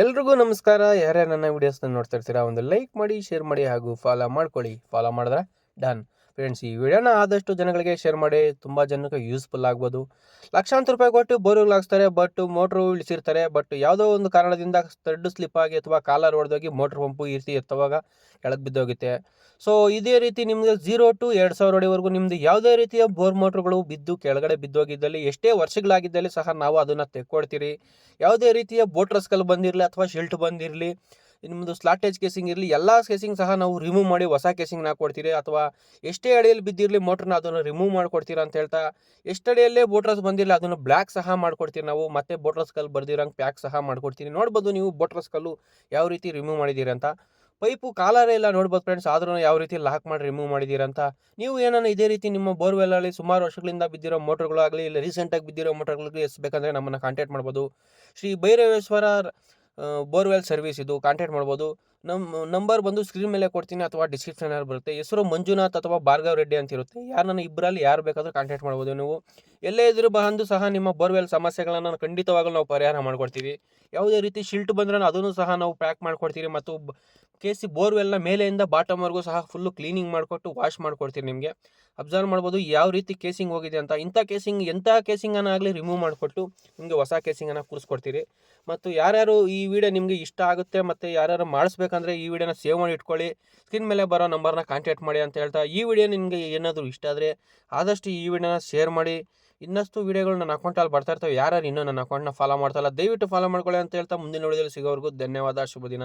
ಎಲ್ರಿಗೂ ನಮಸ್ಕಾರ. ಯಾರ್ಯಾರು ನನ್ನ ವೀಡಿಯೋಸ್ನ ನೋಡ್ತಾ ಇರ್ತೀರಾ, ಒಂದು ಲೈಕ್ ಮಾಡಿ, ಶೇರ್ ಮಾಡಿ ಹಾಗೂ ಫಾಲೋ ಮಾಡ್ಕೊಳ್ಳಿ. ಫಾಲೋ ಮಾಡಿದ್ರೆ ಡನ್. ಫ್ರೆಂಡ್ಸ್, ಈ ವಿಡಿಯೋನ ಆದಷ್ಟು ಜನಗಳಿಗೆ ಶೇರ್ ಮಾಡಿ. ತುಂಬ ಜನಕ್ಕೆ ಯೂಸ್ಫುಲ್ ಆಗ್ಬೋದು. ಲಕ್ಷಾಂತರ ರೂಪಾಯಿ ಕೊಟ್ಟು ಬೋರ್ವೆಲ್ ಹಾಕ್ಸ್ತಾರೆ, ಬಟ್ ಮೋಟ್ರು ಇಳಿಸಿರ್ತಾರೆ. ಬಟ್ ಯಾವುದೋ ಒಂದು ಕಾರಣದಿಂದ ಥ್ರೆಡ್ ಸ್ಲಿಪ್ ಆಗಿ ಅಥವಾ ಕಾಲರ್ ಹೊಡೆದೋಗಿ ಮೋಟ್ರ್ ಪಂಪು ಈ ರೀತಿ ಎತ್ತುವಾಗ ಕೆಳಗೆ ಬಿದ್ದೋಗುತ್ತೆ. ಸೊ ಇದೇ ರೀತಿ ನಿಮಗೆ 0 to 2000 ಅಡಿವರೆಗೂ ನಿಮ್ಮದು ಯಾವುದೇ ರೀತಿಯ ಬೋರ್ ಮೋಟ್ರುಗಳು ಬಿದ್ದು ಕೆಳಗಡೆ ಬಿದ್ದೋಗಿದ್ದಲ್ಲಿ, ಎಷ್ಟೇ ವರ್ಷಗಳಾಗಿದ್ದಲ್ಲಿ ಸಹ ನಾವು ಅದನ್ನು ತೆಕ್ಕೊಡ್ತೀರಿ. ಯಾವುದೇ ರೀತಿಯ ಬೋಟ್ರಸ್ಕಲ್ ಬಂದಿರಲಿ ಅಥವಾ ಶಿಲ್ಟ್ ಬಂದಿರಲಿ, ನಿಮ್ಮದು ಸ್ಲಾಟೇಜ್ ಕೇಸಿಂಗ್ ಇರಲಿ, ಎಲ್ಲ ಕೇಸಿಂಗ್ ಸಹ ನಾವು ರಿಮೂವ್ ಮಾಡಿ ಹೊಸ ಕೇಸಿಂಗ್ನ ಕೊಡ್ತೀರಿ. ಅಥವಾ ಎಷ್ಟೇ ಅಡಿಯಲ್ಲಿ ಬಿದ್ದಿರಲಿ ಮೋಟ್ರನ್ನ ಅದನ್ನು ರಿಮೂವ್ ಮಾಡ್ಕೊಡ್ತೀರಾ ಅಂತ ಹೇಳ್ತಾ, ಎಷ್ಟು ಅಡಿಯಲ್ಲೇ ಬೋಟ್ರಸ್ ಬಂದಿರಲಿ ಅದನ್ನು ಬ್ಲ್ಯಾಕ್ ಸಹ ಮಾಡ್ಕೊಡ್ತೀವಿ ನಾವು. ಮತ್ತೆ ಬೋಟ್ರಸ್ ಕಲ್ಲು ಬರ್ದಿರೋಂಗೆ ಪ್ಯಾಕ್ ಸಹ ಮಾಡ್ಕೊಡ್ತೀನಿ. ನೋಡ್ಬೋದು ನೀವು ಬೋಟ್ರಸ್ ಕಲ್ಲು ಯಾವ ರೀತಿ ರಿಮೂವ್ ಮಾಡಿದ್ದೀರಿ ಅಂತ. ಪೈಪು ಕಾಲರೇ ಇಲ್ಲ ನೋಡ್ಬೋದು ಫ್ರೆಂಡ್ಸ್, ಆದ್ರೂ ಯಾವ ರೀತಿ ಲಾಕ್ ಮಾಡಿ ರಿಮೂವ್ ಮಾಡಿದ್ದೀರಂತ. ನೀವು ಏನಾನ ಇದೇ ರೀತಿ ನಿಮ್ಮ ಬೋರ್ವೆಲ್ಲಲ್ಲಿ ಸುಮಾರು ವರ್ಷಗಳಿಂದ ಬಿದ್ದಿರೋ ಮೋಟ್ರ್ಗಳಾಗಲಿ, ಇಲ್ಲ ರೀಸೆಂಟಾಗಿ ಬಿದ್ದಿರೋ ಮೋಟ್ರ್ಗಳಿಗೆ ಎಸ್ಬೇಕಂದ್ರೆ ನಮ್ಮನ್ನು ಕಾಂಟ್ಯಾಕ್ಟ್ ಮಾಡ್ಬೋದು. ಶ್ರೀ ಭೈರವೇಶ್ವರ ಬೋರ್ವೆಲ್ ಸರ್ವಿಸ್ ಇದು, ಕಾಂಟ್ಯಾಕ್ಟ್ ಮಾಡ್ಬೋದು. ನಮ್ಮ ನಂಬರ್ ಬಂದು ಸ್ಕ್ರೀನ್ ಮೇಲೆ ಕೊಡ್ತೀನಿ ಅಥವಾ ಡಿಸ್ಕ್ರಿಪ್ಷನಲ್ಲಿ ಬರುತ್ತೆ. ಹೆಸರು ಮಂಜುನಾಥ್ ಅಥವಾ ಭಾರ್ಗವ್ ರೆಡ್ಡಿ ಅಂತ ಇರುತ್ತೆ. ಯಾರನ್ನ ಇಬ್ಬರಲ್ಲಿ ಯಾರು ಬೇಕಾದರೂ ಕಾಂಟ್ಯಾಕ್ಟ್ ಮಾಡ್ಬೋದು. ನೀವು ಎಲ್ಲೇ ಇದ್ರೂ ಬಂದು ಸಹ ನಿಮ್ಮ ಬೋರ್ವೆಲ್ ಸಮಸ್ಯೆಗಳನ್ನು ಖಂಡಿತವಾಗಲೂ ನಾವು ಪರಿಹಾರ ಮಾಡ್ಕೊಡ್ತೀವಿ. ಯಾವುದೇ ರೀತಿ ಶಿಲ್ಟ್ ಬಂದ್ರೆ ಅದನ್ನು ಸಹ ನಾವು ಪ್ಯಾಕ್ ಮಾಡ್ಕೊಡ್ತೀವಿ. ಮತ್ತು ಬೋರ್ವೆಲ್ನ ಮೇಲೆಯಿಂದ ಬಾಟಮ್ವರೆಗೂ ಸಹ ಫುಲ್ಲು ಕ್ಲೀನಿಂಗ್ ಮಾಡಿಕೊಟ್ಟು ವಾಶ್ ಮಾಡ್ಕೊಡ್ತೀವಿ. ನಿಮಗೆ ಅಬ್ಸರ್ವ್ ಮಾಡ್ಬೋದು ಯಾವ ರೀತಿ ಕೇಸಿಂಗ್ ಹೋಗಿದೆ ಅಂತ. ಇಂಥ ಕೇಸಿಂಗ್ ಎಂಥ ಕೇಸಿಂಗನ್ನು ಆಗಲಿ ರಿಮೂವ್ ಮಾಡಿಕೊಟ್ಟು ನಿಮಗೆ ಹೊಸ ಕೇಸಿಂಗನ್ನು ಕೂರಿಸ್ಕೊಡ್ತೀರಿ. ಮತ್ತು ಯಾರ್ಯಾರು ಈ ವಿಡಿಯೋ ನಿಮಗೆ ಇಷ್ಟ ಆಗುತ್ತೆ ಮತ್ತು ಯಾರ್ಯಾರು ಮಾಡಿಸ್ಬೇಕಂದ್ರೆ ಈ ವಿಡಿಯೋನ ಸೇವ್ ಮಾಡಿ ಇಟ್ಕೊಳ್ಳಿ. ಸ್ಕ್ರೀನ್ ಮೇಲೆ ಬರೋ ನಂಬರ್ನ ಕಾಂಟ್ಯಾಕ್ಟ್ ಮಾಡಿ ಅಂತ ಹೇಳ್ತಾ, ಈ ವಿಡಿಯೋ ನಿಮಗೆ ಏನಾದರೂ ಇಷ್ಟ ಆದರೆ ಆದಷ್ಟು ಈ ವಿಡಿಯೋನ ಶೇರ್ ಮಾಡಿ. ಇನ್ನಷ್ಟು ವಿಡಿಯೋಗಳು ನನ್ನ ಅಕೌಂಟಲ್ಲಿ ಬರ್ತಾ ಇರ್ತವೆ. ಯಾರು ಇನ್ನೂ ನನ್ನ ಅಕೌಂಟ್ನ ಫಾಲೋ ಮಾಡ್ತಾಯಿಲ್ಲ ದಯವಿಟ್ಟು ಫಾಲೋ ಮಾಡ್ಕೊಳ್ಳಿ ಅಂತ ಹೇಳ್ತಾ, ಮುಂದಿನ ವಿಡಿಯೋದಲ್ಲಿ ಸಿಗೋವರೆಗೂ ಧನ್ಯವಾದ. ಶುಭ ದಿನ.